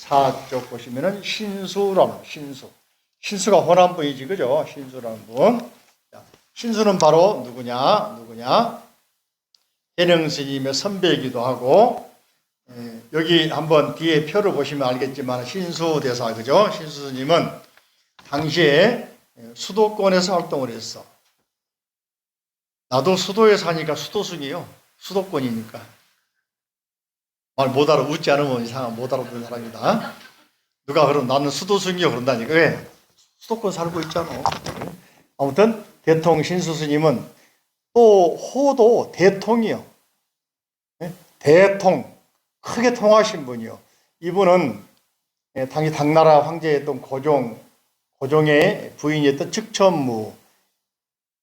4쪽 보시면은 신수라는 신수. 신수가 호남 분이지, 그죠? 신수라는 분. 신수는 바로 누구냐? 해능 스님의 선배이기도 하고, 여기 한번 뒤에 표를 보시면 알겠지만 신수 대사, 그죠? 신수 스님은 당시에 수도권에서 활동을 했어. 나도 수도에 사니까 수도승이요. 수도권이니까. 말 못 알아, 웃지 않으면 이상한 못 알아듣는 사람이다. 누가 그럼 나는 수도승이요 그런다니까. 왜? 수도권 살고 있잖아. 아무튼 대통 신수 스님은 또 호도 대통이요. 대통, 크게 통하신 분이요. 이분은 당시 당나라 황제였던 고종의 부인이었던 측천무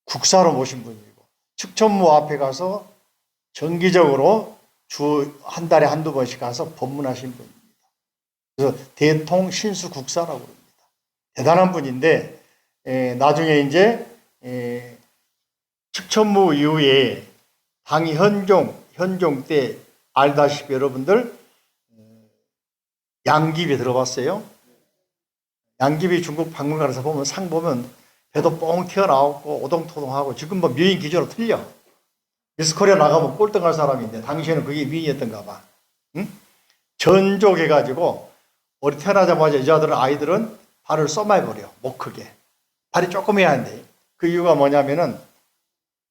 국사로 모신 분이고, 측천무 앞에 가서 정기적으로 주 한 달에 한두 번씩 가서 법문하신 분입니다. 그래서 대통 신수 국사라고 합니다. 대단한 분인데, 나중에 이제 측천무 이후에 당이 현종 때 알다시피 여러분들 양귀비 들어봤어요? 양귀비 중국 박물관에서 보면 상 보면 배도 뻥 튀어나오고 오동토동하고, 지금 뭐 미인 기조로 틀려. 미스코리아 나가면 꼴등할 사람인데 당시에는 그게 미인이었던가 봐. 응? 전족해가지고 어리 태어나자마자 아이들은 발을 써마해버려. 못 크게. 발이 조금 해야 한대. 그 이유가 뭐냐면은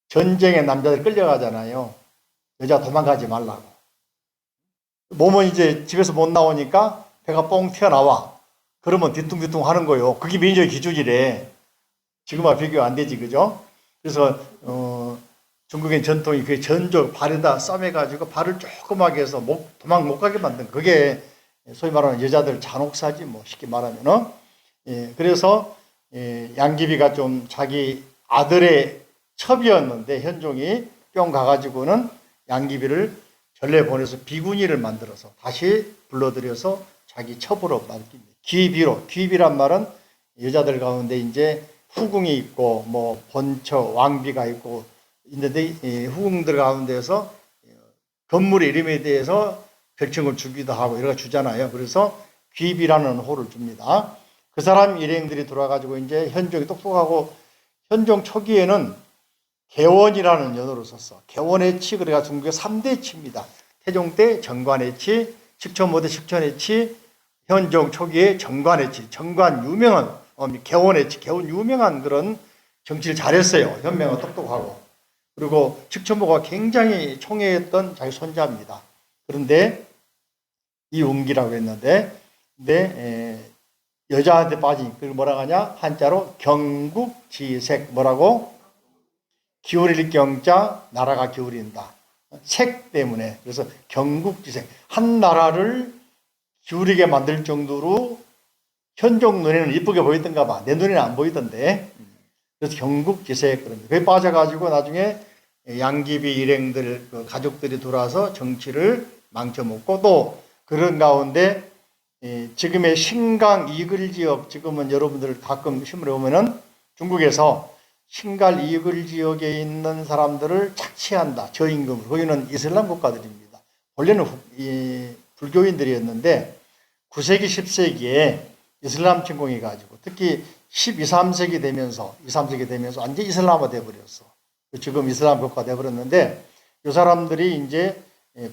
전쟁에 남자들 끌려가잖아요. 여자 도망가지 말라고. 몸은 이제 집에서 못 나오니까 배가 뻥 튀어나와. 그러면 뒤뚱뒤뚱 하는 거요. 그게 민족의 기준이래. 지금과 비교 안 되지, 그죠? 그래서 중국의 전통이 그 전족 발에다 쌈해가지고 발을 조그맣게 해서 도망 못 가게 만든, 그게 소위 말하는 여자들 잔혹사지, 뭐 쉽게 말하면은. 그래서 양귀비가 좀 자기 아들의 첩이었는데 현종이 뿅 가가지고는 양귀비를 전래 보내서 비구니를 만들어서 다시 불러들여서 자기 첩으로 맡깁니다. 귀비란 말은 여자들 가운데 이제 후궁이 있고 뭐 본처 왕비가 있고 있는데, 후궁들 가운데서 건물의 이름에 대해서 별칭을 주기도 하고 여러 가지 주잖아요. 그래서 귀비라는 호를 줍니다. 그 사람 일행들이 돌아가지고 이제 현종이 똑똑하고, 현종 초기에는 개원이라는 연호를 썼어. 개원해치, 그래가 중국의 3대 치입니다. 태종 때 정관해치, 측천모 때 측천해치, 현종 초기에 정관해치, 정관 유명한 개원해치, 개원 유명한 그런 정치를 잘했어요. 현명하고 똑똑하고. 그리고 측천모가 굉장히 총애했던 자기 손자입니다. 그런데 이운기라고 했는데, 여자한테 빠진, 그걸 뭐라고 하냐? 한자로 경국지색, 뭐라고? 기울일 경자, 나라가 기울인다. 색 때문에. 그래서 경국지색. 한 나라를 기울이게 만들 정도로 현종 눈에는 이쁘게 보이던가 봐. 내 눈에는 안 보이던데. 그래서 경국지색, 그럽니다. 그게 빠져가지고 나중에 양귀비 일행들, 그 가족들이 돌아와서 정치를 망쳐먹고, 또 그런 가운데 지금의 신강 이글 지역, 지금은 여러분들 가끔 신문에 보면은 중국에서 신갈 이글 지역에 있는 사람들을 착취한다. 저임금으로. 거기는 이슬람 국가들입니다. 원래는 불교인들이었는데 9세기, 10세기에 이슬람 침공이 가지고, 특히 12, 3세기 되면서 완전 이슬람화 돼버렸어. 지금 이슬람 국가 돼버렸는데, 이 사람들이 이제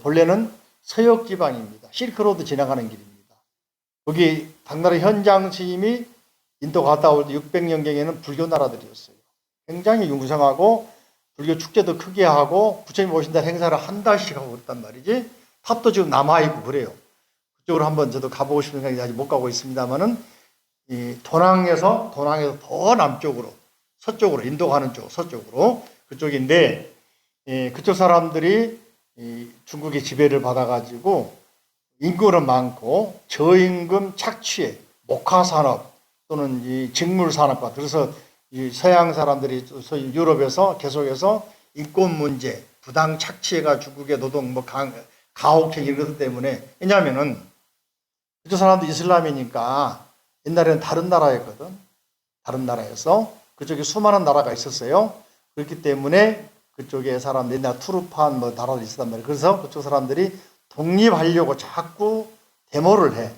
본래는 서역 지방입니다. 실크로드 지나가는 길입니다. 거기 당나라 현장 스님이 인도 갔다 올 때 600년경에는 불교 나라들이었어요. 굉장히 융성하고 불교 축제도 크게 하고 부처님 오신다 행사를 한 달씩 하고 그랬단 말이지. 탑도 지금 남아있고 그래요. 그쪽으로 한번 저도 가보고 싶은 생각이 아직 못 가고 있습니다만은, 이 도낭에서 더 남쪽으로, 서쪽으로, 인도 가는 쪽, 서쪽으로, 그쪽인데, 그쪽 사람들이 중국의 지배를 받아가지고 인구는 많고 저임금 착취에 목화산업 또는 이 직물산업과, 그래서 이 서양 사람들이 소위 유럽에서 계속해서 인권 문제, 부당 착취가 중국의 노동, 가혹행 이런 것 때문에, 왜냐하면은 그쪽 사람도 이슬람이니까 옛날에는 다른 나라였거든. 다른 나라에서 그쪽에 수많은 나라가 있었어요. 그렇기 때문에 그쪽에 사람들이 옛날 투르판 나라도 있었단 말이에요. 그래서 그쪽 사람들이 독립하려고 자꾸 데모를 해.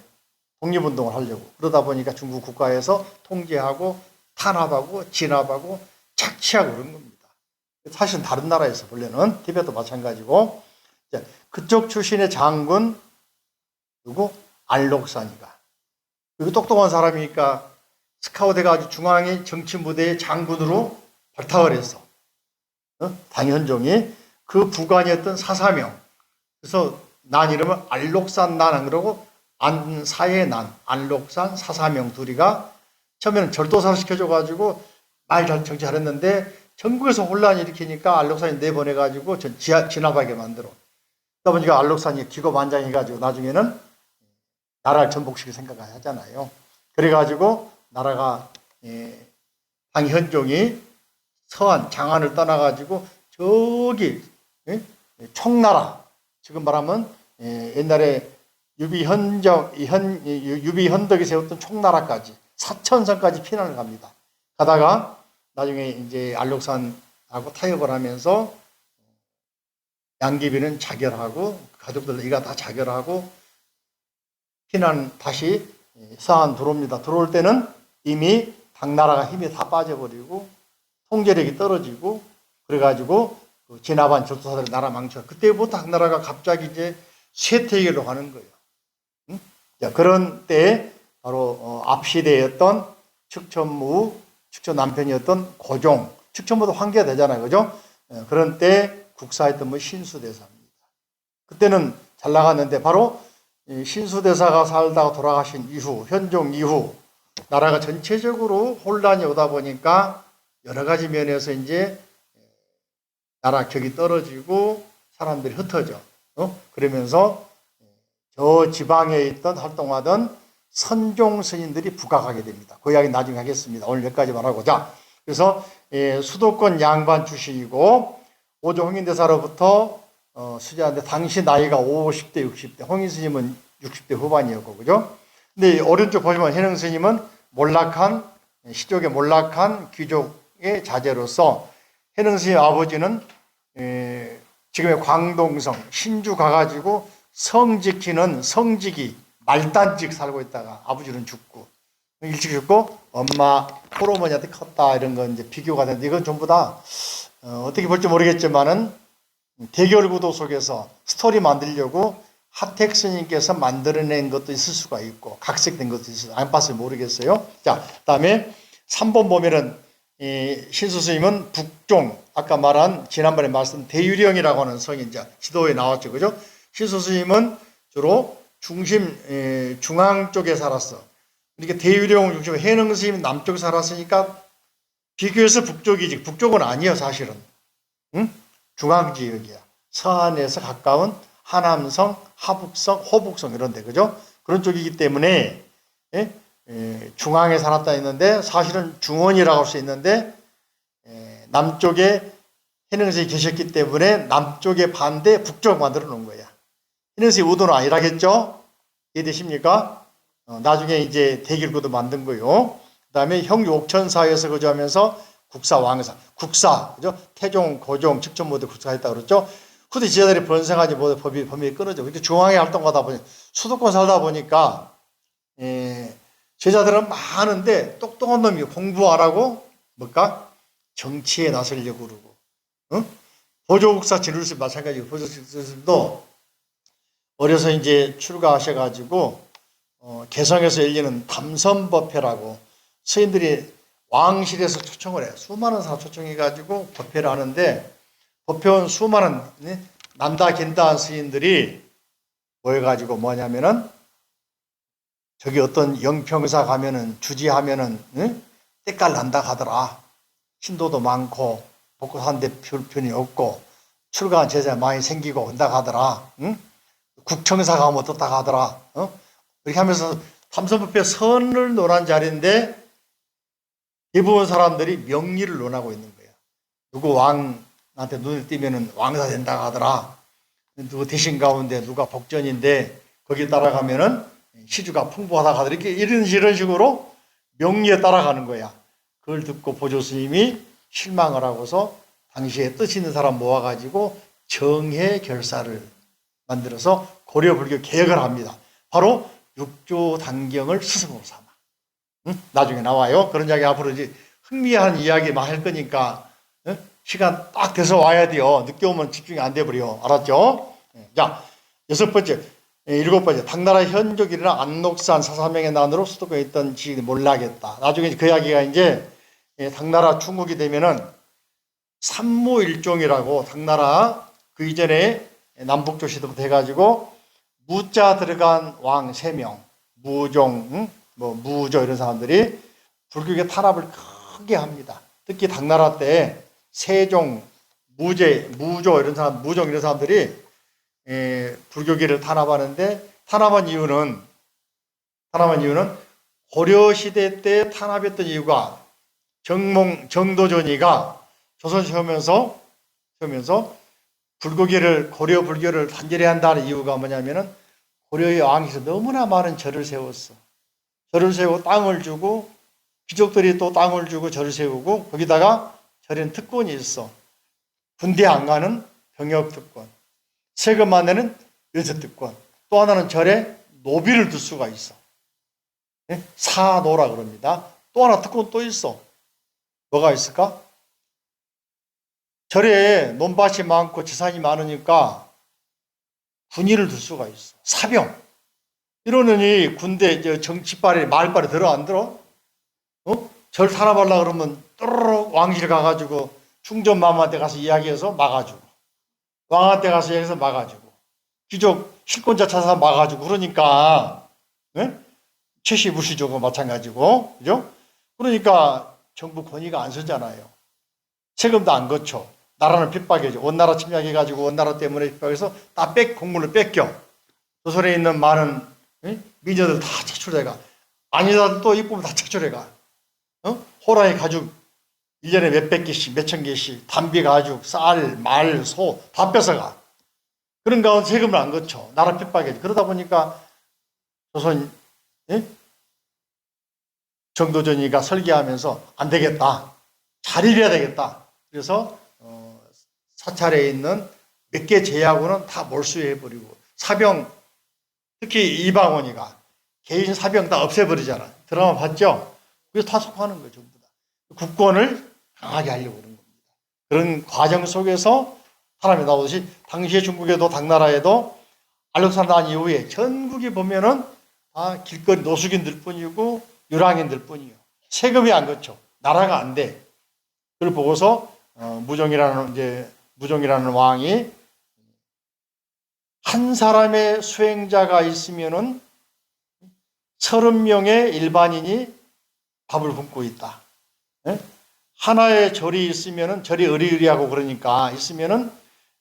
독립운동을 하려고. 그러다 보니까 중국 국가에서 통제하고 탄압하고 진압하고 착취하고 그런 겁니다. 사실은 다른 나라에서 원래는 티베트도 마찬가지고. 그쪽 출신의 장군 누구? 알록산이가. 그리고 똑똑한 사람이니까 스카우트가 아주 중앙의 정치 무대의 장군으로 발탁을 했어. 당현종이 그 부관이었던 사사명. 그래서 난 이름을 알록산 난 안 그러고 안사의 난, 알록산 사사명 둘이가 처음에는 절도사를 시켜줘가지고 말 잘 정치 잘했는데 전국에서 혼란 일으키니까 알록산이 내보내가지고 진압하게 만들어. 그러다 보니까 알록산이 기고만장해가지고 나중에는 나라를 전복시킬 생각을 하잖아요. 그래가지고 나라가 당현종이 서안 장안을 떠나가지고 저기 청나라, 지금 말하면 옛날에 유비현덕이 세웠던 청나라까지 사천성까지 피난을 갑니다. 가다가 나중에 이제 알록산하고 타협을 하면서 양귀비는 자결하고 가족들 이가 다 자결하고 피난 다시 서안 들어옵니다. 들어올 때는 이미 당나라가 힘이 다 빠져버리고 통제력이 떨어지고 그래가지고 진압한 절도사들이 나라 망쳐. 그때부터 당나라가 갑자기 이제 쇠퇴기로 가는 거예요. 응? 자, 그런 때 바로 앞 시대였던 측천무, 측천 남편이었던 고종, 측천무도 황제가 되잖아요, 그죠? 그런 때 국사했던 뭐 신수대사입니다. 그때는 잘 나갔는데 바로 신수대사가 살다가 돌아가신 이후, 현종 이후 나라가 전체적으로 혼란이 오다 보니까 여러 가지 면에서 이제 나라 격이 떨어지고 사람들이 흩어져. 그러면서 저 지방에 있던 활동하던 선종 스님들이 부각하게 됩니다. 그 이야기 나중에 하겠습니다. 오늘 여기까지만 하고. 자, 그래서 수도권 양반 출신이고 오조 홍인대사로부터 수자인데 당시 나이가 50대, 60대, 홍인 스님은 60대 후반이었고, 그죠? 근데 오른쪽 보시면 현흥 스님은 시족의 몰락한 귀족의 자제로서 현흥 스님 아버지는 지금의 광동성, 신주 가가지고 성 지키는 성직이 말단직 살고 있다가 아버지는 죽고 일찍 죽고 엄마 호르머니한테 컸다 이런 건 이제 비교가 되는데 이건 전부 다 어떻게 볼지 모르겠지만은 대결 구도 속에서 스토리 만들려고 하택 스님께서 만들어낸 것도 있을 수가 있고 각색된 것도 있을 수가 안 봤어요 모르겠어요. 자, 그다음에 3번 보면은 신수 스님은 북종 아까 말한 지난번에 말씀 대유령이라고 하는 성이 이제 지도에 나왔죠, 그죠? 신수 스님은 주로 중앙 쪽에 살았어. 그러니까 대유령 중심 해능 스님은 남쪽에 살았으니까 비교해서 북쪽이지. 북쪽은 아니에요, 사실은. 응? 중앙 지역이야. 서안에서 가까운 하남성, 하북성, 호북성 이런 데, 그죠? 그런 쪽이기 때문에 중앙에 살았다 했는데 사실은 중원이라고 할 수 있는데 남쪽에 해능스님이 계셨기 때문에 남쪽에 반대 북쪽 만들어 놓은 거야. 해능스님 의도는 아니라겠죠? 이해되십니까? 나중에 이제 대길구도 만든 거요. 그 다음에 형육천사에서 그저 하면서 국사, 왕사, 국사, 그죠? 태종, 고종, 측천 모두 국사했다 그랬죠? 후대 지자들이 번성하지 모두 범위가 끊어져. 이렇게 중앙에 활동하다 보니, 수도권 살다 보니까, 제자들은 많은데, 똑똑한 놈이 공부 안 하고, 뭘까? 정치에 나서려고 그러고, 응? 보조국사 진울스 마찬가지고, 보조국사도 어려서 이제 출가하셔가지고, 개성에서 열리는 담선법회라고, 스님들이 왕실에서 초청을 해요. 수많은 사람 초청해가지고 법회를 하는데 법회 온 수많은 난다 긴다한 스님들이 모여가지고 뭐냐면은 저기 어떤 영평사 가면은 주지하면은 때깔 난다 하더라. 신도도 많고 먹고 사는데 별편이 없고 출가한 제자 많이 생기고 온다 하더라. 국청사 가면 어떻다 하더라. 이렇게 하면서 담선법회 선을 논한 자리인데 대부분 사람들이 명리를 논하고 있는 거야. 누구 왕한테 눈을 띄면은 왕사 된다 하더라. 누구 대신 가운데 누가 복전인데 거기 따라가면은 시주가 풍부하다 하더라. 이렇게 이런 식으로 명리에 따라가는 거야. 그걸 듣고 보조 스님이 실망을 하고서 당시에 뜻 있는 사람 모아가지고 정회 결사를 만들어서 고려 불교 개혁을 합니다. 바로 육조 단경을 스승으로 삼아. 응? 나중에 나와요. 그런 이야기 앞으로 이제 흥미한 이야기만 할 거니까, 응? 시간 딱 돼서 와야 돼요. 늦게 오면 집중이 안 돼버려. 알았죠? 자, 일곱 번째, 당나라 현족이나 안록산 사사명의 난으로 수도권에 있던 지식이 몰라겠다. 나중에 그 이야기가 이제 당나라 중국이 되면은 삼무일종이라고 당나라 그 이전에 남북조 시대부터 해가지고 무자 들어간 왕 3명, 무종, 무조 이런 사람들이 불교계 탄압을 크게 합니다. 특히 당나라 때 세종, 무조 이런 사람, 무종 이런 사람들이 불교계를 탄압하는데 탄압한 이유는 고려 시대 때 탄압했던 이유가 정도전이가 조선 세우면서 고려 불교를 단절해야 한다는 이유가 뭐냐면은 고려의 왕에서 너무나 많은 절을 세웠어. 절을 세우고 땅을 주고 귀족들이 또 땅을 주고 절을 세우고 거기다가 절에는 특권이 있어. 군대 안 가는 병역 특권, 세금 안 내는 연세 특권, 또 하나는 절에 노비를 둘 수가 있어. 사노라 그럽니다. 또 하나 특권 또 있어. 뭐가 있을까? 절에 논밭이 많고 재산이 많으니까 군인을 둘 수가 있어. 사병. 이러느니 군대 정치발에 말발에 들어 안 들어? 절 탄압하려고 그러면 또르륵 왕실 가가지고 충전마마한테 가서 이야기해서 막아주고 왕한테 가서 이야기해서 막아주고 귀족 실권자 찾아서 막아주고 그러니까 최씨 부시족과 마찬가지고 그죠? 그러니까 정부 권위가 안 서잖아요. 세금도 안 거쳐. 나라는 핍박이죠. 원나라 침략해가지고 원나라 때문에 핍박해서 다 공물을 뺏겨. 조선에 있는 많은 미녀들 다 착출해가. 아니라도 또 이쁘면 다 착출해가. 호랑이 가죽 1년에 몇백 개씩 몇천 개씩 담비 가죽 쌀, 말, 소 다 뺏어가. 그런 가운데 세금을 안 거쳐. 나라 핍박이죠. 그러다 보니까 조선 정도전이가 설계하면서 안 되겠다. 자립해야 되겠다. 그래서 사찰에 있는 몇 개 제하고는 다 몰수해버리고 사병, 특히 이방원이가 개인 사병 다 없애버리잖아. 드라마 봤죠? 그래서 타속하는 거죠. 전부 다. 국권을 강하게 하려고 그런 겁니다. 그런 과정 속에서 사람이 나오듯이 당시에 중국에도 당나라에도 알렉산더 한 이후에 전국에 보면은 다 길거리 노숙인들 뿐이고 유랑인들 뿐이요. 세금이 안 거쳐. 나라가 안 돼. 그걸 보고서 무종이라는 왕이 한 사람의 수행자가 있으면은 30명의 일반인이 밥을 굶고 있다. 하나의 절이 있으면은 절이 의리의리하고 그러니까 있으면은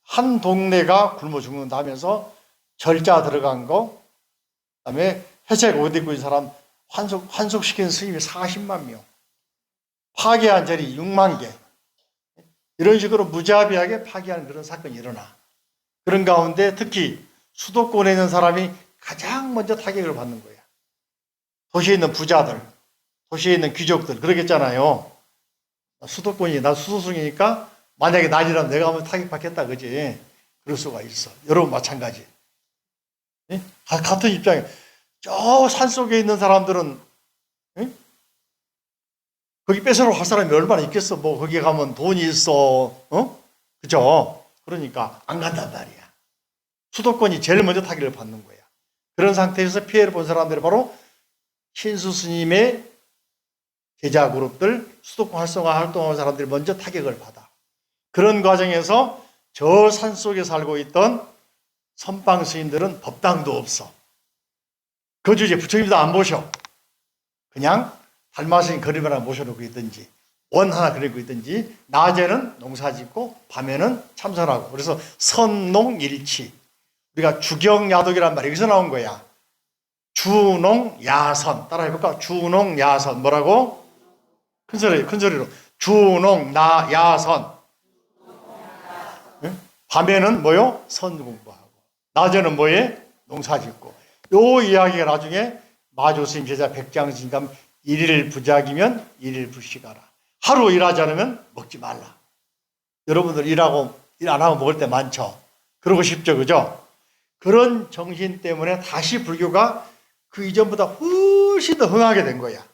한 동네가 굶어 죽는다 하면서 절자 들어간 거, 그다음에 회색 옷 입고 있는 사람 환속시킨 스님이 40만 명, 파괴한 절이 6만 개. 이런 식으로 무자비하게 파괴하는 그런 사건이 일어나. 그런 가운데 특히 수도권에 있는 사람이 가장 먼저 타격을 받는 거야. 도시에 있는 부자들, 도시에 있는 귀족들, 그러겠잖아요. 수도권이, 나 수도승이니까 만약에 난이라면 내가 한번 타격받겠다, 그지? 그럴 수가 있어. 여러분 마찬가지. 같은 입장에, 저 산속에 있는 사람들은, 거기 뺏으러 갈 사람이 얼마나 있겠어. 뭐, 거기 가면 돈이 있어. 그죠? 그러니까 안 간단 말이야. 수도권이 제일 먼저 타격을 받는 거야. 그런 상태에서 피해를 본 사람들이 바로 신수 스님의 제자 그룹들, 수도권 활동하는 사람들이 먼저 타격을 받아. 그런 과정에서 저 산속에 살고 있던 선방 스님들은 법당도 없어. 거주지에 부처님도 안 모셔. 그냥 달마스님 그림 하나 모셔놓고 있든지 원 하나 그리고 있든지 낮에는 농사 짓고 밤에는 참선하고. 그래서 선농일치. 우리가 주경야독이란 말이 여기서 나온 거야. 주농야선. 따라 해볼까? 주농야선. 뭐라고? 큰 소리로. 주농야선. 밤에는 뭐요? 선 공부하고. 낮에는 뭐에? 농사 짓고. 요 이야기가 나중에 마조스님 제자 백장스님 일일 부작이면 일일 불식하라. 하루 일하지 않으면 먹지 말라. 여러분들 일 안 하고 먹을 때 많죠. 그러고 싶죠, 그죠? 그런 정신 때문에 다시 불교가 그 이전보다 훨씬 더 흥하게 된 거야.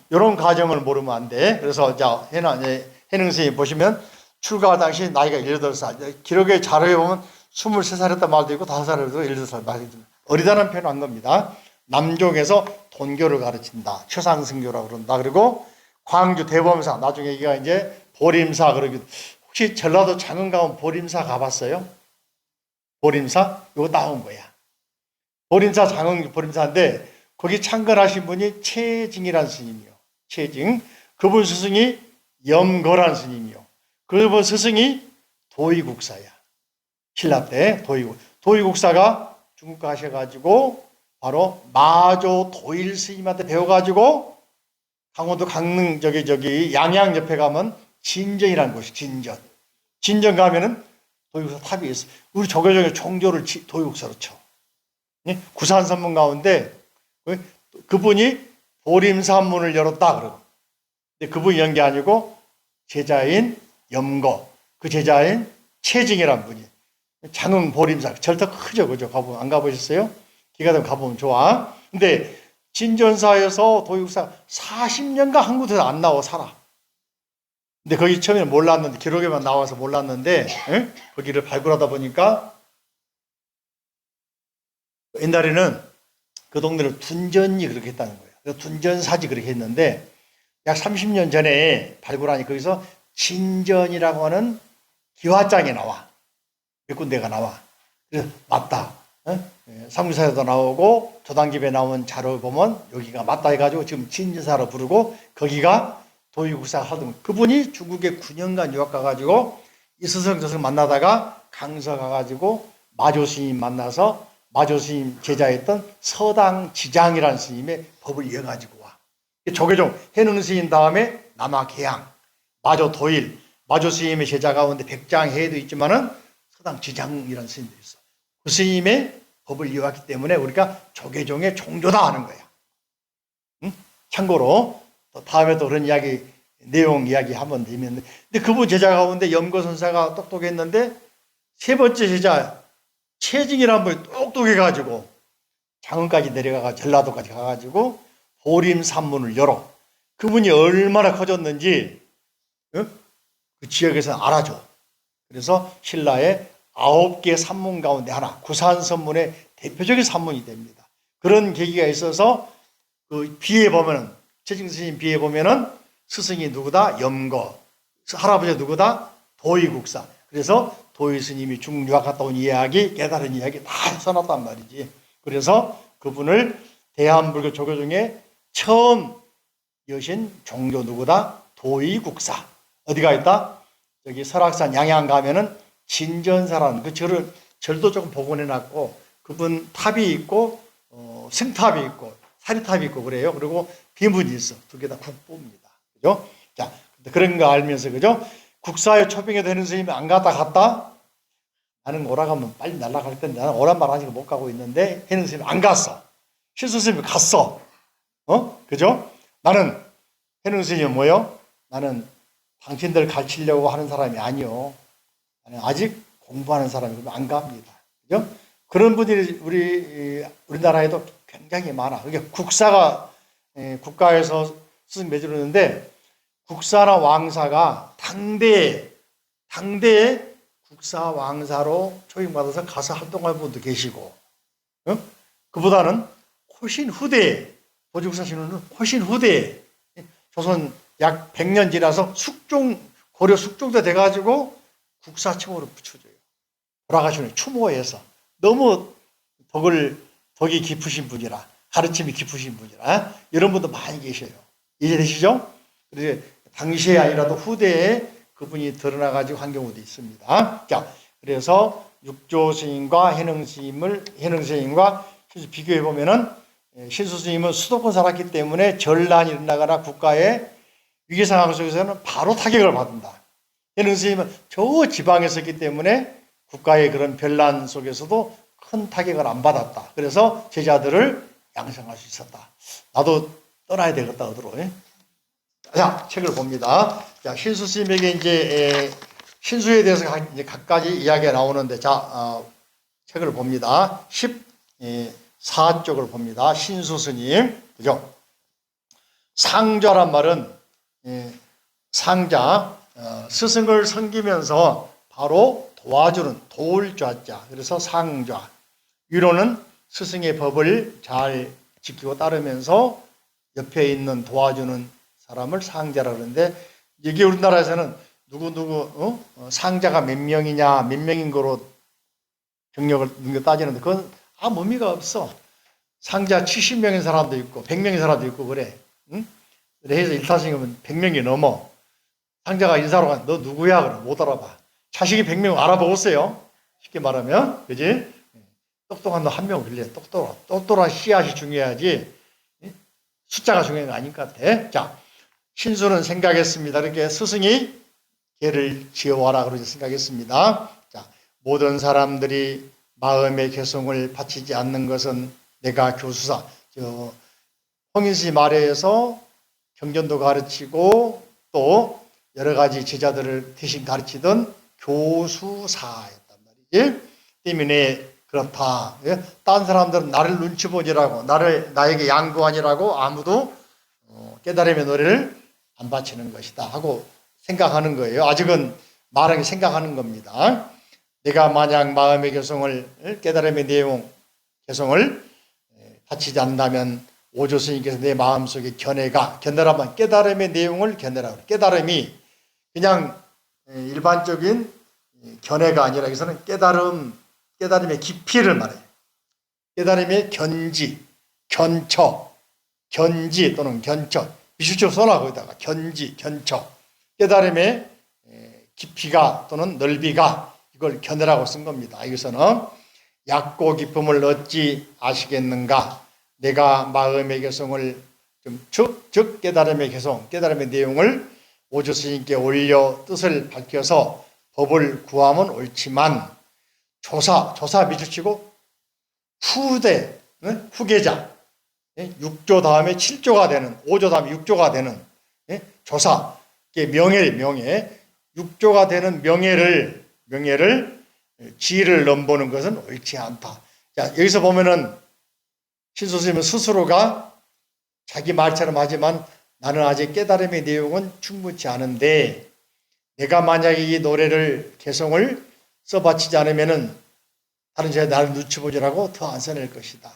이런 과정을 모르면 안 돼. 그래서 자, 해능 스님 보시면 출가 당시 나이가 18살. 기록의 자료에 보면 23살이었다 말도 있고 5살이었다 18살 말도 있고 어리다는 표현을 한 겁니다. 남쪽에서 돈교를 가르친다. 최상승교라고 그런다. 그리고 광주 대범사, 나중에 여기가 이제 보림사, 그러기 혹시 전라도 장흥 가면 보림사 가봤어요? 보림사? 이거 나온 거야. 보림사, 장흥 보림사인데 거기 창건하신 분이 최징이라는 스님이요. 최징. 그분 스승이 염거라는 스님이요. 그분 스승이 도의국사야. 신라 때 도의국사가 중국 가셔가지고 바로 마조 도일 스님한테 배워가지고 강원도 강릉 저기 양양 옆에 가면 진전이라는 곳이 진전 가면은 도의국사 탑이 있어. 우리 조계종의 종조를 도의국사로 쳐. 구산선문 가운데 그분이 보림산문을 열었다 그러고. 근데 그분이 연 게 아니고 제자인 염거, 그 제자인 최징이라는 분이 장흥 보림사 절도 크죠, 그죠? 가보면 안 가보셨어요? 기가 되면 가보면 좋아. 근데 진전사에서 도의국사 40년간 한국에서 안 나와 살아. 근데 거기 처음에는 몰랐는데 기록에만 나와서 몰랐는데 거기를 발굴하다 보니까 옛날에는 그 동네를 둔전이 그렇게 했다는 거예요. 그래서 둔전사지 그렇게 했는데 약 30년 전에 발굴하니 거기서 진전이라고 하는 기와장이 나와. 몇 군데가 나와. 그래서 맞다. 삼국사에도 나오고 조당집에 나온 자료 보면 여기가 맞다 해가지고 지금 진전사로 부르고 거기가 도의국사 하던 그분이 중국에 9년간 유학 가가지고 이스승 저승 만나다가 강서 가가지고 마조 스님 만나서 마조 스님 제자였던 서당 지장이라는 스님의 법을 이어가지고 와. 조계종 해능 스님 다음에 남아 계양, 마조 도일, 마조 스님의 제자 가운데 백장해도 있지만은 서당 지장이라는 스님도 있어. 그 스님의 법을 이어왔기 때문에 우리가 조계종의 종조다 하는 거야. 참고로 또 다음에 또 그런 이야기 내용 이야기 한번 드리면 근데 그분 제자 가운데 염거선사가 똑똑했는데 세 번째 제자 최징이라는 분이 똑똑해가지고 장흥까지 내려가가 전라도까지 가가지고 보림산문을 열어. 그분이 얼마나 커졌는지 그 지역에서 알아줘. 그래서 신라의 9개 산문 가운데 하나, 구산선문의 대표적인 산문이 됩니다. 그런 계기가 있어서 그 비에 보면은 최징 스님 비에 보면은 스승이 누구다? 염거. 할아버지가 누구다? 도의국사. 그래서 도의 스님이 중국 유학 갔다 온 이야기, 깨달은 이야기 다 써놨단 말이지. 그래서 그분을 대한불교 조계종에 처음 여신 종교 누구다? 도의국사. 어디가 있다? 여기 설악산 양양 가면은 진전사라는 그 절도 조금 복원해놨고 그분 탑이 있고 승탑이 있고 사리탑이 있고 그래요. 그리고 비문이 있어. 두 개 다 국보입니다. 그죠? 자, 그런 거 알면서 그죠? 국사에 초빙에 되는 스님이 안 갔다? 나는 오라가면 빨리 날아갈 텐데 나는 오란 말 하니까 못 가고 있는데 해는 스님이 안 갔어. 실수 스님이 갔어. 그죠? 나는 해능 스님이 뭐요? 나는 당신들 가르치려고 하는 사람이 아니요. 나는 아직 공부하는 사람이고 안 갑니다. 그죠? 그런 분들이 우리나라에도 굉장히 많아. 그게 국사가 국가에서 스승 맺어주는데 국사나 왕사가 당대에 국사 왕사로 초임받아서 가서 활동할 분도 계시고 그보다는 훨씬 후대에 도지국사 신우는 훨씬 후대에 조선 약 100년 지나서 고려 숙종도 돼가지고 국사청으로 붙여줘요. 돌아가시는 추모해서 너무 덕이 깊으신 분이라 가르침이 깊으신 분이라 이런 분도 많이 계셔요. 이해되시죠? 그래서 당시에 아니라도 후대에 그분이 드러나가지고 한 경우도 있습니다. 자, 그래서 육조 스님과 해능 스님과 비교해 보면은 신수 스님은 수도권 살았기 때문에 전란이 일어나거나 국가의 위기 상황 속에서는 바로 타격을 받는다. 해능 스님은 저 지방에 있었기 때문에 국가의 그런 변란 속에서도 큰 타격을 안 받았다. 그래서 제자들을 양성할 수 있었다. 나도 떠나야 되겠다, 어디로. 자, 책을 봅니다. 자, 신수 스님에게 이제 신수에 대해서 이제 각가지 이야기가 나오는데, 자, 책을 봅니다. 사 쪽을 봅니다. 신수 스님, 그죠? 상좌란 말은 상자, 스승을 섬기면서 바로 도와주는 도울 좌자. 그래서 상좌. 위로는 스승의 법을 잘 지키고 따르면서 옆에 있는 도와주는 사람을 상자라 그러는데, 이게 우리나라에서는 누구 상자가 몇 명이냐, 몇 명인 거로 경력을 따지는데 그건 아무 의미가 없어. 상자 70명인 사람도 있고 100명인 사람도 있고 그래. 응? 그래서 일타승이면 100명이 넘어. 상자가 인사로 가, 너 누구야? 그럼 못 알아봐. 자식이 100명 알아보겠어요? 쉽게 말하면, 그지? 똑똑한 너 한 명 빌려. 똑똑한 씨앗이 중요하지. 숫자가 중요한 거 아닌 것 같아. 자, 신수는 생각했습니다. 이렇게 스승이 개를 지어와라 그러지 생각했습니다. 자, 모든 사람들이 마음의 개성을 바치지 않는 것은 내가 교수사, 홍인시 말에서 경전도 가르치고 또 여러 가지 제자들을 대신 가르치던 교수사였단 말이지. 때문에 그렇다. 다른 사람들은 나를 눈치 보지라고, 나에게 양보하니라고 아무도 깨달음의 노래를 안 바치는 것이다 하고 생각하는 거예요. 아직은 말하기 생각하는 겁니다. 내가 만약 마음의 개성을, 깨달음의 내용, 개성을 바치지 않는다면 오조 스님께서 내 마음속에 견해라면 깨달음의 내용을 견해라고. 깨달음이 그냥 일반적인 견해가 아니라 여기서는 깨달음의 깊이를 말해요. 깨달음의 견지 또는 견처. 미술적 써놔 거기다가 견처. 깨달음의 깊이가 또는 넓이가 이걸 견해라고 쓴 겁니다. 여기서는 얕고 깊음을 어찌 아시겠는가? 내가 마음의 개성을 즉 깨달음의 개성, 깨달음의 내용을 오조 스님께 올려 뜻을 밝혀서 법을 구하면 옳지만 조사 밑줄치고 후계자 6조 다음에 7조가 되는 5조 다음에 6조가 되는 조사 명예 6조가 되는 명예를 지위를 넘보는 것은 옳지 않다. 자, 여기서 보면은 신수 스님은 스스로가 자기 말처럼 하지만 나는 아직 깨달음의 내용은 충분치 않은데 내가 만약에 이 노래를 개성을 써바치지 않으면은 다른 자가 나를 눈치 보지라고 더 안 써낼 것이다.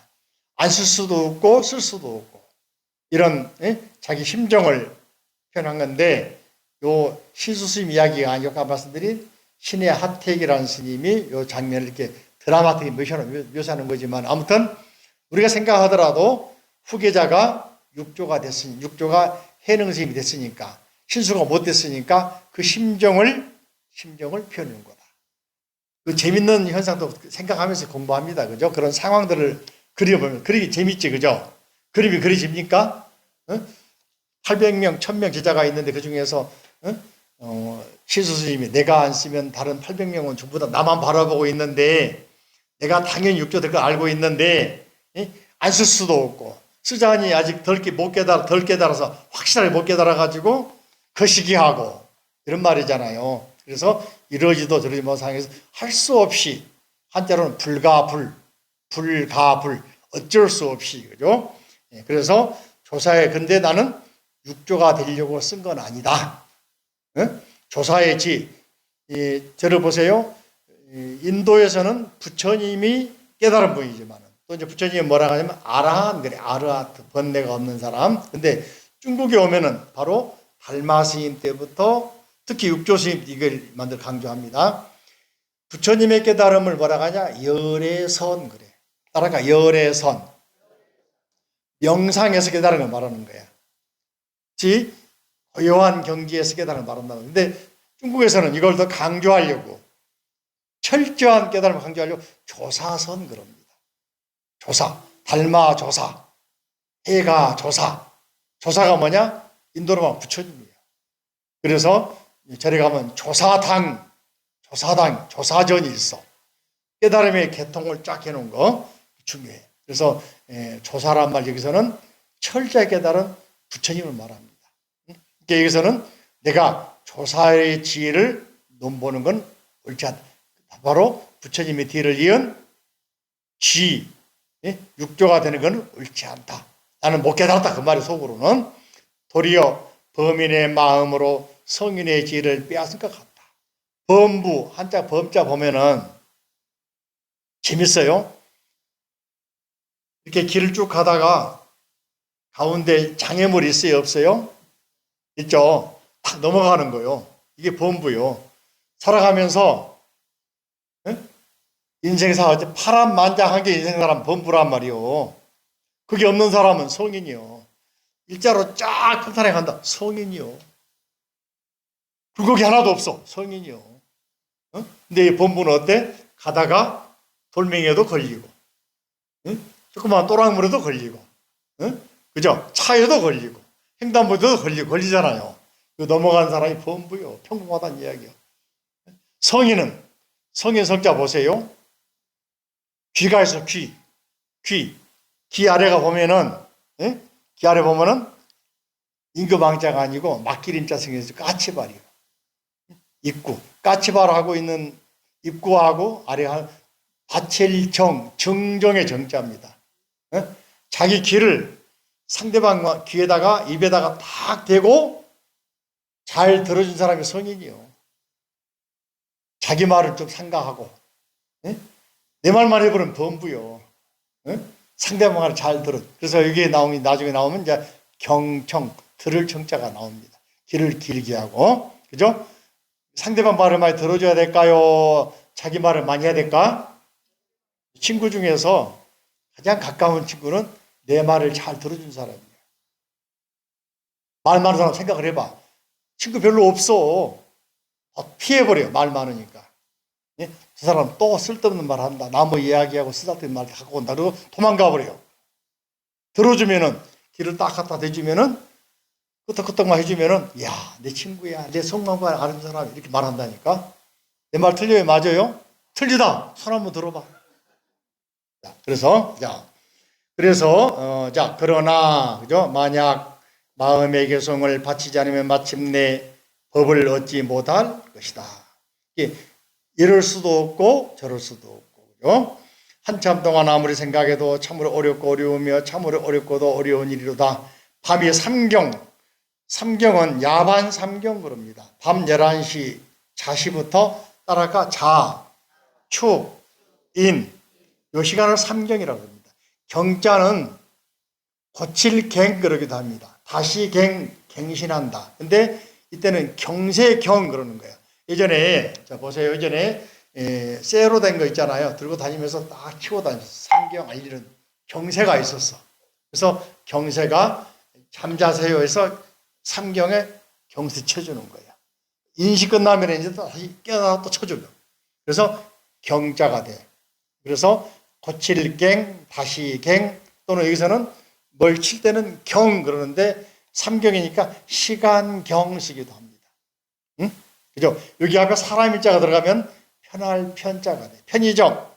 안 쓸 수도 없고 쓸 수도 없고 이런 자기 심정을 표현한 건데 요 신수 스님 이야기가 아까 말씀드린 신의 하택이라는 스님이 요 장면을 이렇게 드라마틱하게 묘사하는 거지만 아무튼 우리가 생각하더라도 후계자가 6조가 해능 스님이 됐으니까 신수가 못 됐으니까 그 심정을 표현하는 거다. 그 재밌는 현상도 생각하면서 공부합니다. 그죠? 그런 상황들을 그려보면 그리기 재밌지. 그죠? 그림이 그려집니까? 800명, 1000명 제자가 있는데 그 중에서 신수 스님이 내가 안 쓰면 다른 800명은 전부 다 나만 바라보고 있는데 내가 당연히 6조 될 걸 알고 있는데 안 쓸 수도 없고 쓰자니 아직 덜 깨달아서 확실하게 못 깨달아가지고 거시기하고 이런 말이잖아요. 그래서 이러지도 저러지 못한 상황에서 할 수 없이 한자로는 불가불 어쩔 수 없이 그죠? 그래서 조사에 근데 나는 6조가 되려고 쓴 건 아니다. 조사의 저를 보세요. 인도에서는 부처님이 깨달은 분이지만 또 이제 부처님이 뭐라고 하냐면 아라한 그래. 아르하트 번뇌가 없는 사람. 근데 중국에 오면은 바로 달마 스님 때부터 특히 육조 스님 이걸 만들 강조합니다. 부처님의 깨달음을 뭐라고 하냐? 열애선 그래. 따라가 열애선. 명상에서 깨달은 걸 말하는 거야. 즉 고요한 경지에서 깨달음을 말한다. 근데 중국에서는 이걸 더 강조하려고 철저한 깨달음을 강조하려고 조사선 그럽니다. 조사, 달마 조사, 해가 조사. 조사가 뭐냐? 인도로 가면 부처님이에요. 그래서 절에 가면 조사전이 있어. 깨달음의 계통을 쫙 해놓은 거 중요해. 그래서 조사란 말 여기서는 철저하게 깨달은 부처님을 말합니다. 그러니까 여기서는 내가 조사의 지혜를 논보는 건 옳지 않다. 바로 부처님의 뒤를 이은 육조가 되는 건 옳지 않다. 나는 못 깨달았다. 그 말이 속으로는. 도리어 범인의 마음으로 성인의 지혜를 빼앗은 것 같다. 범부, 한자 범자 보면은 재밌어요. 이렇게 길을 쭉 가다가 가운데 장애물이 있어요? 없어요? 있죠. 탁 넘어가는 거요. 이게 범부요. 살아가면서 인생사 파란만장한 게 인생사람 범부란 말이요. 그게 없는 사람은 성인이요. 일자로 쫙 평탄하게 간다. 성인이요. 굴곡이 하나도 없어. 성인이요. 근데 이 범부는 어때? 가다가 돌멩이에도 걸리고, 조그만 또랑물에도 걸리고, 그죠? 차에도 걸리고, 횡단보도도 걸리잖아요. 그 넘어간 사람이 범부요. 평범하다는 이야기요. 성인은, 성인 성자 보세요. 귀가 있어, 귀. 귀 아래가 보면은, 귀 아래 보면은 임금왕자가 아니고 막기림자 생겨서 까치발이요. 입구. 까치발 하고 있는 입구하고 아래가 바첼정, 정정의 정자입니다. 자기 귀를 상대방 귀에다가 입에다가 탁 대고 잘 들어준 사람이 성인이요. 자기 말을 좀 삼가하고, 내 말만 해보는 범부요. 상대방 말을 잘 들어. 그래서 여기에 나중에 나오면 이제 경청, 들을 청자가 나옵니다. 귀를 길게 하고, 그죠? 상대방 말을 많이 들어줘야 될까요? 자기 말을 많이 해야 될까? 친구 중에서 가장 가까운 친구는 내 말을 잘 들어준 사람이에요. 말 많은 사람 생각을 해봐. 친구 별로 없어. 피해버려. 말 많으니까. 저 사람 또 쓸데없는 말 한다. 나무 이야기하고 쓰잘데없는 말 갖고 온다. 그리고 도망가 버려요. 들어주면은, 길을 딱 갖다 대주면은, 끄떡끄떡만 해주면은, 야, 내 친구야. 내 속마음을 아는 사람. 이렇게 말한다니까. 내 말 틀려요? 맞아요? 틀리다. 손 한번 들어봐. 자, 그러나, 그죠? 만약 마음의 개성을 바치지 않으면 마침내 법을 얻지 못할 것이다. 이럴 수도 없고 저럴 수도 없고, 그죠? 한참 동안 아무리 생각해도 참으로 어렵고 어려우며 참으로 어렵고도 어려운 일이로다. 밤이 삼경은 야반 삼경 그럽니다. 밤 11시 자시부터 따라가 자, 추, 인, 요 시간을 삼경이라고 합니다. 경자는 고칠갱 그러기도 합니다. 다시 갱신한다. 근데 이때는 경세경 그러는 거예요. 예전에, 자, 보세요. 예전에, 쇠로 된 거 있잖아요. 들고 다니면서 딱 치고 다녔어. 삼경 알리는 경세가 있었어. 그래서 경세가 잠자세요 해서 삼경에 경세 쳐주는 거예요. 인식 끝나면 이제 다시 깨어나서 또 쳐주고. 그래서 경자가 돼. 그래서 고칠갱, 다시갱, 또는 여기서는 뭘 칠 때는 경 그러는데 삼경이니까 시간경시기도 합니다. 응? 그죠? 여기 앞에 사람 일자가 들어가면 편할 편자가 돼. 편의점,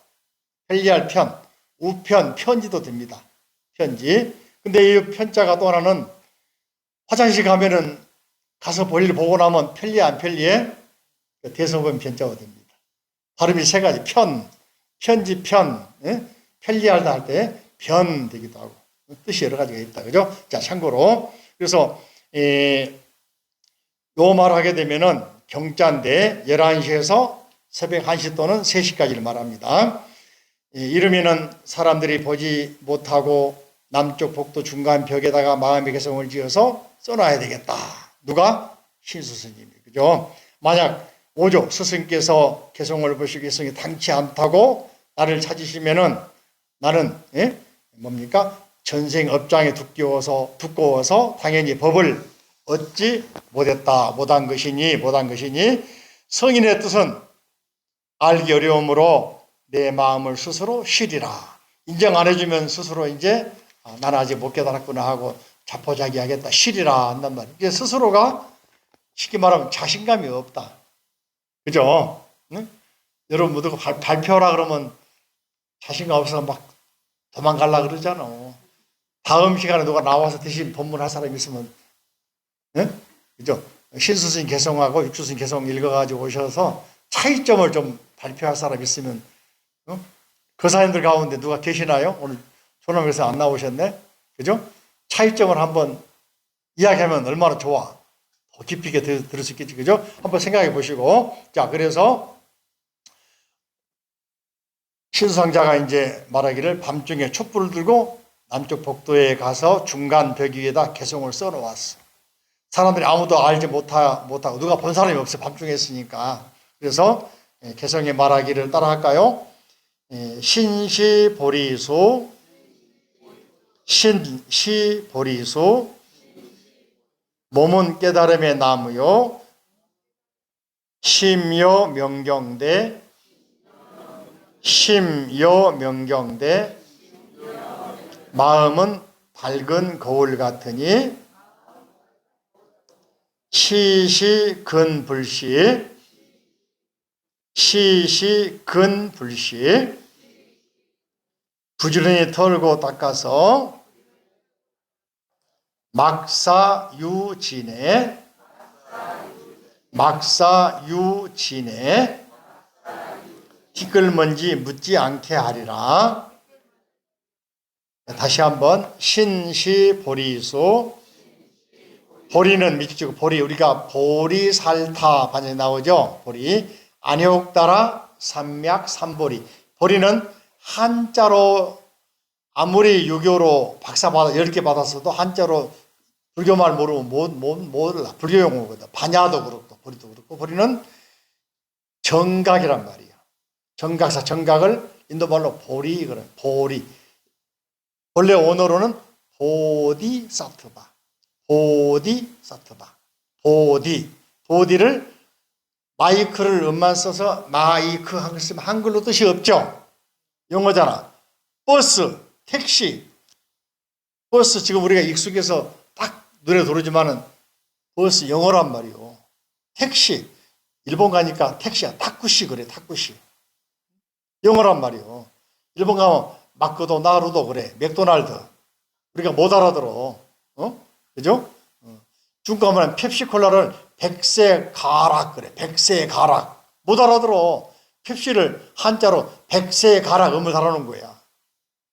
편리할 편, 우편, 편지도 됩니다. 편지. 근데 이 편자가 또 하나는 화장실 가면은 가서 볼일 보고 나면 편리해 안 편리해? 대성분 편자가 됩니다. 발음이 세 가지. 편지 편, 편리하다 할 때 변 되기도 하고 뜻이 여러 가지가 있다. 그죠? 자, 참고로 그래서 요 말을 하게 되면은 경자인데 11시에서 새벽 1시 또는 3시까지를 말합니다. 이러면은 사람들이 보지 못하고 남쪽 복도 중간 벽에다가 마음의 개성을 지어서 써놔야 되겠다. 누가? 신수 스님이. 그죠? 만약 오조 스승께서 개성을 보시고 개성이 당치 않다고 나를 찾으시면은 나는 뭡니까? 전생 업장에 두꺼워서 당연히 법을 얻지 못한 것이니 성인의 뜻은 알기 어려우므로 내 마음을 스스로 쉬리라. 인정 안 해주면 스스로 이제 나는 아직 못 깨달았구나 하고 자포자기하겠다. 쉬리라 한단 말이에요. 이게 스스로가 쉽게 말하면 자신감이 없다. 그죠? 응? 여러분 모두 발표하라 그러면 자신감 없어서 막 도망가려고 그러잖아. 다음 시간에 누가 나와서 대신 법문할 사람이 있으면, 그죠? 신수스님 개성하고 육수스님 개성 읽어가지고 오셔서 차이점을 좀 발표할 사람이 있으면, 그 사람들 가운데 누가 계시나요? 오늘 조남에서 안 나오셨네? 그죠? 차이점을 한번 이야기하면 얼마나 좋아. 더 깊이 있게 들을 수 있겠지. 그죠? 한번 생각해 보시고. 자, 그래서 신수상자가 이제 말하기를 밤중에 촛불을 들고 남쪽 복도에 가서 중간 벽 위에다 개송을 써 놓았어. 사람들이 아무도 알지 못하고 누가 본 사람이 없어. 밤중에 했으니까. 그래서 개성의 말하기를 따라 할까요? 신시보리수 신시보리수 몸은 깨달음의 나무요 심요명경대 심요명경대 마음은 밝은 거울 같으니 시시근불시 시시근불시 부지런히 털고 닦아서 막사유진에 막사유진에 티끌먼지 묻지 않게 하리라. 다시 한번 신시보리수 보리는 밑줄치고 보리 우리가 보리살타 반전에 나오죠. 보리 안욕따라 삼맥 삼보리 보리는 한자로 아무리 유교로 박사 받아 10개 받았어도 한자로 불교말 모르면 몰라. 불교 용어거든. 반야도 그렇고 보리도 그렇고 보리는 정각이란 말이에요. 정각사 정각을 인도말로 보리 그래. 보리 원래 언어로는 보디사트바 보디사트바 보디를 마이크를 음만 써서 마이크 한글 쓰면 한글로 뜻이 없죠. 영어잖아. 버스, 택시. 버스 지금 우리가 익숙해서 딱 노래 부르지만은 버스 영어란 말이요. 택시. 일본 가니까 택시야. 타쿠시 그래. 타쿠시. 영어란 말이요. 일본 가면 마크도 나루도 그래. 맥도날드. 우리가 못 알아들어. 그죠? 중국 가면 펩시콜라를 백세 가락 그래. 백세 가락. 못 알아들어. 펩시를 한자로 백세 가락 음을 달아놓은 거야.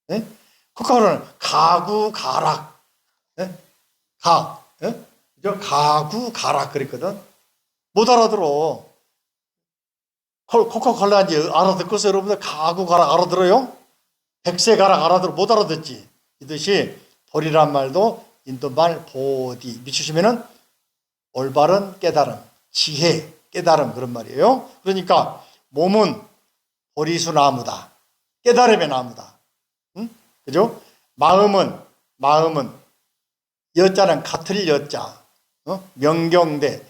네? 코카콜라는 가구 가락. 네? 그죠? 가구 가락 그랬거든. 못 알아들어. 코카콜라인지 알아듣고서 여러분들 가구 가락 알아들어요? 백세 가락 알아들어. 못 알아듣지. 이듯이 보리란 말도 인도말 보디 미치시면은 올바른 깨달음, 지혜, 깨달음 그런 말이에요. 그러니까 몸은 보리수 나무다. 깨달음의 나무다. 응? 그죠? 마음은 여자는 같을 여자. 명경대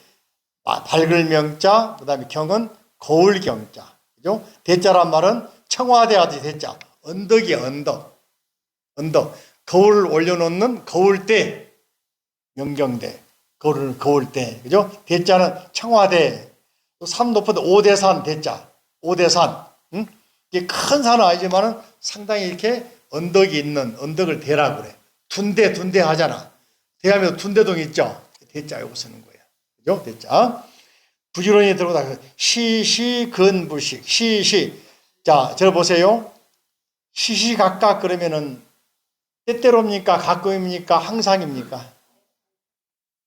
밝을 명자, 그다음에 경은 거울 경자. 그죠? 대자란 말은 청와대 아지 대자. 언덕이야, 언덕. 거울 올려놓는 거울대, 명경대. 거울대. 그죠? 대자는 청와대. 산 높은 오대산 대자. 오대산. 응? 이게 큰 산은 아니지만은 상당히 이렇게 언덕이 있는 언덕을 대라고 그래. 둔대 하잖아. 대하면 둔대동 있죠? 대자 요거 쓰는 거야. 그죠? 대자. 부지런히 들고 다니고 시시근불식. 자, 들어보세요. 시시각각 그러면은 때때로입니까? 가끔입니까? 항상입니까?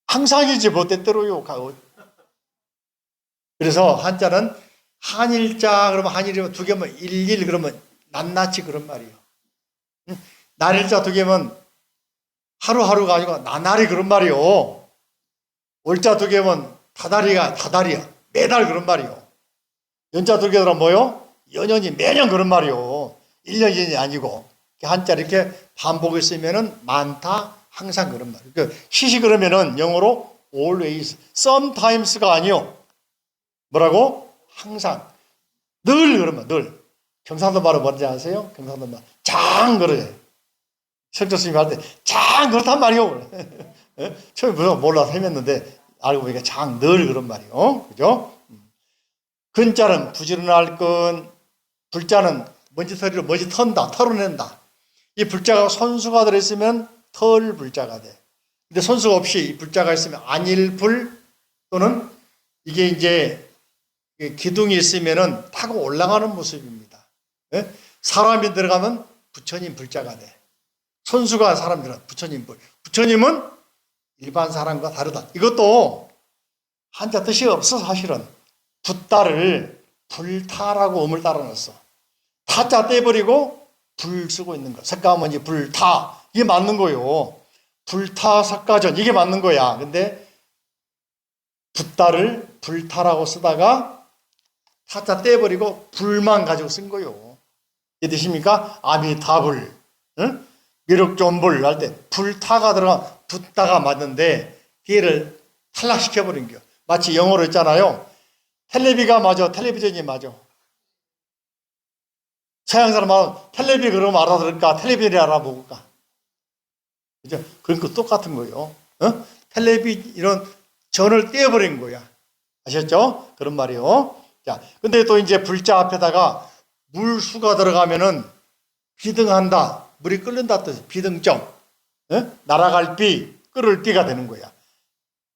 항상이지 뭐 때때로요. 그래서 한자는 한일자 그러면 한일이면 두 개면 일일 그러면 낱낱이 그런 말이에요. 날일자 두 개면 하루하루가 아니고 나날이 그런 말이요. 월자 두 개면 다달이야. 매달 그런 말이요. 연자 두 개들은 뭐요? 연연이 매년 그런 말이요. 1년이 아니고 한자 이렇게 반복을 쓰면은 많다 항상 그런 말이에요. 그러니까 시시 그러면은 영어로 always, sometimes가 아니요. 뭐라고? 항상. 늘 그러면 늘. 경상도 말은 뭔지 아세요? 경상도 말. 장 그래. 성조 스님이 할 때 장 그렇단 말이요. 처음에 무슨 몰라서 헤맸는데 알고 보니까 장 늘 그런 말이요. 그죠? 근자는 부지런할 건, 불자는 먼지털이로 먼지 턴다, 털어낸다. 이 불자가 손수가 들어있으면 털 불자가 돼. 근데 손수가 없이 이 불자가 있으면 안일불 또는 이게 이제 기둥이 있으면은 타고 올라가는 모습입니다. 예? 사람이 들어가면 부처님 불자가 돼. 선수가 사람들은 부처님 불. 부처님은 일반 사람과 다르다. 이것도 한자 뜻이 없어 사실은. 붓다를 불타라고 음을 따라 넣었어. 타자 떼버리고 불 쓰고 있는 거. 색감은 이제 불타. 이게 맞는 거요. 불타 석가전 이게 맞는 거야. 근데 붓다를 불타라고 쓰다가 타자 떼버리고 불만 가지고 쓴 거요. 이해되십니까? 아미타불, 응? 미륵존불 할 때 불타가 들어가 붓다가 맞는데 뒤를 탈락시켜버린 거. 마치 영어로 있잖아요. 텔레비가 맞아, 텔레비전이 맞아. 서양 사람은 텔레비 그러면 알아들을까, 텔레비전이 알아보을까. 그죠? 그러니까 똑같은 거예요. 어? 텔레비 이런 전을 떼어버린 거야. 아셨죠? 그런 말이요. 자, 근데 또 이제 불자 앞에다가 물수가 들어가면은 비등한다. 물이 끓는다 뜻이 비등점. 어? 날아갈 비, 끓을 비가 되는 거야.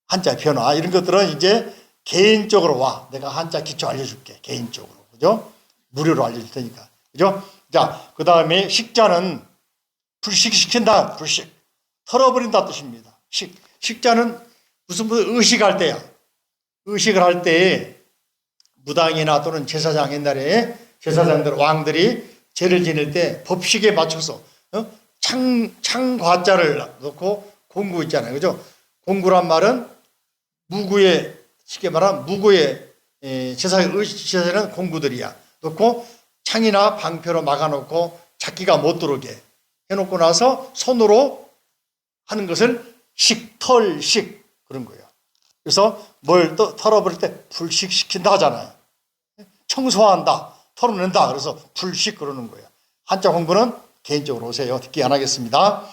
한자 변화 이런 것들은 이제 개인적으로 와. 내가 한자 기초 알려줄게. 개인적으로. 그죠? 무료로 알려줄 테니까. 그죠? 자, 그 다음에 식자는 불식시킨다. 불식. 털어버린다 뜻입니다. 식자는 무슨 의식할 때야. 의식을 할 때 무당이나 또는 제사장 옛날에 제사장들 왕들이 제를 지낼 때 법식에 맞춰서 창과자를 넣고 공구 있잖아요. 그죠? 공구란 말은 무구의 쉽게 말하면 무구의 제사는 공구들이야. 넣고 창이나 방패로 막아놓고 작기가 못 들어오게 해놓고 나서 손으로 하는 것을 식털식 그런 거예요. 그래서 뭘 털어버릴 때 불식시킨다 하잖아요. 청소한다, 털어낸다. 그래서 불식 그러는 거예요. 한자 공부는 개인적으로 오세요. 듣기 안 하겠습니다.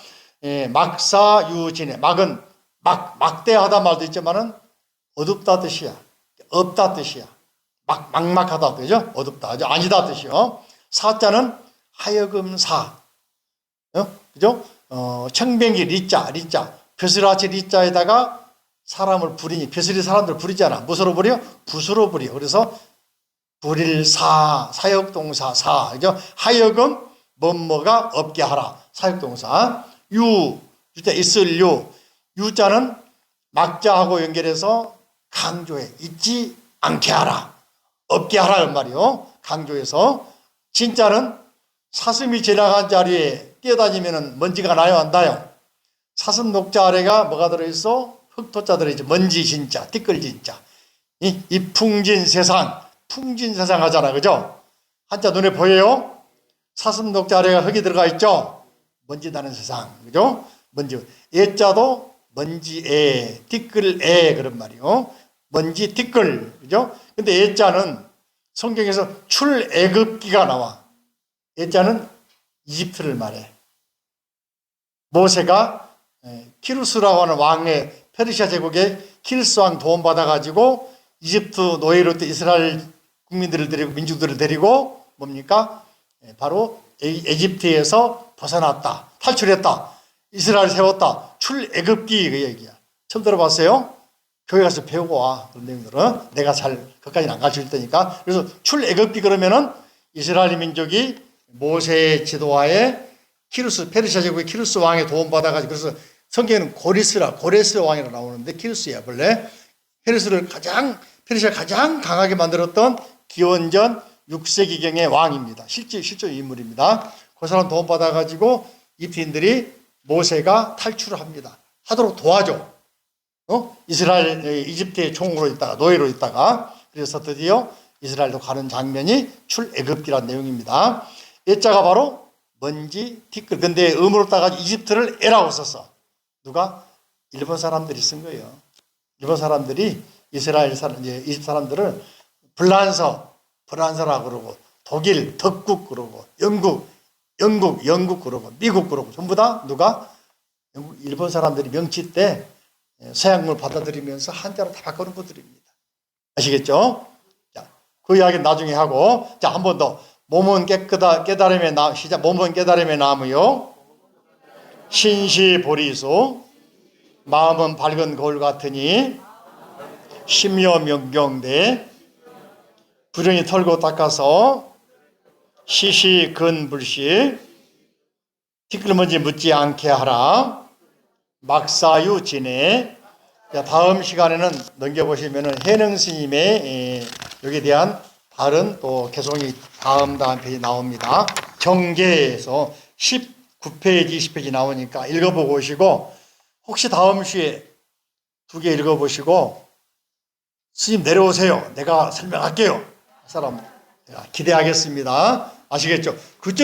막사유진해. 막은 막대하다 말도 있지만은 어둡다 뜻이야. 없다 뜻이야. 막막하다 그죠? 어둡다. 아니다 뜻이요. 사자는 하여금 사. 그죠? 청뱅이 리자. 벼슬아치 리자에다가 사람을 부리니, 벼슬이 사람들 부리잖아. 무엇으로 부려? 붓으로 부려. 그래서 부릴사, 사역동사, 사. 그죠? 하여금 뭐뭐가 없게 하라. 사역동사. 유자 있을 유자는 막자하고 연결해서 강조해. 잊지 않게 하라. 없게 하라는 말이요. 강조해서. 진짜는 사슴이 지나간 자리에 뛰어다니면 먼지가 나요, 안 나요? 사슴 녹자 아래가 뭐가 들어있어? 흙토자 들어있죠. 먼지 진짜, 띠끌 진짜. 이 풍진 세상, 풍진 세상 하잖아, 그죠? 한자 눈에 보여요? 사슴 녹자 아래가 흙이 들어가 있죠? 먼지 나는 세상, 그죠? 먼지. 애자도 먼지애, 띠끌애 그런 말이요. 먼지 띠끌, 그죠? 근데 애자는 성경에서 출애굽기가 나와. 애자는 이집트를 말해. 모세가 키루스라고 하는 왕의 페르시아 제국의 키루스 왕 도움 받아가지고 이집트 노예로 있던 이스라엘 국민들을 데리고 민중들을 데리고 뭡니까? 바로 에집트에서 벗어났다. 탈출했다. 이스라엘 세웠다. 출애굽기 그 얘기야. 처음 들어봤어요? 교회 가서 배우고 와. 그런 내용들은 내가 잘 그까지는 안 가르칠 테니까. 그래서 출애굽기 그러면은 이스라엘 민족이 모세의 지도하에 키루스 페르시아 제국의 키루스 왕의 도움 받아가지고 그래서 성경에는 고레스 왕이라 나오는데 키루스야 본래 페르시아를 가장 강하게 만들었던 기원전 6세기경의 왕입니다. 실제 인물입니다. 그 사람 도움 받아가지고 이집트인들이 모세가 탈출을 합니다. 하도록 도와줘. 이스라엘 이집트의 종으로 있다가 노예로 있다가 그래서 드디어 이스라엘도 가는 장면이 출애굽기라는 내용입니다. 애자가 바로 먼지 티끌. 근데 음으로 따가지고 이집트를 애라고 썼어. 누가? 일본 사람들이 쓴 거예요. 일본 사람들이 이집트 사람들을 불란서라고 그러고 독일 덕국 그러고 영국 그러고 미국 그러고 전부 다 누가? 일본 사람들이 명치 때 서양물 받아들이면서 한자로 다 바꾸는 분들입니다. 아시겠죠? 자, 그 이야기는 나중에 하고 자, 한 번 더. 몸은 몸은 깨달음에 나무요. 신시보리소. 마음은 밝은 거울 같으니 심려 명경대. 부정이 털고 닦아서 시시근불시 티끌모지 묻지 않게 하라. 막사유 진해. 다음 시간에는 넘겨보시면은 해능 스님의 여기에 대한 다른 또 개송이 다음 페이지 나옵니다. 경계에서 19페이지, 20페이지 나오니까 읽어보고 오시고, 혹시 다음 시에 2개 읽어보시고, 스님 내려오세요. 내가 설명할게요. 그 사람 기대하겠습니다. 아시겠죠? 그쪽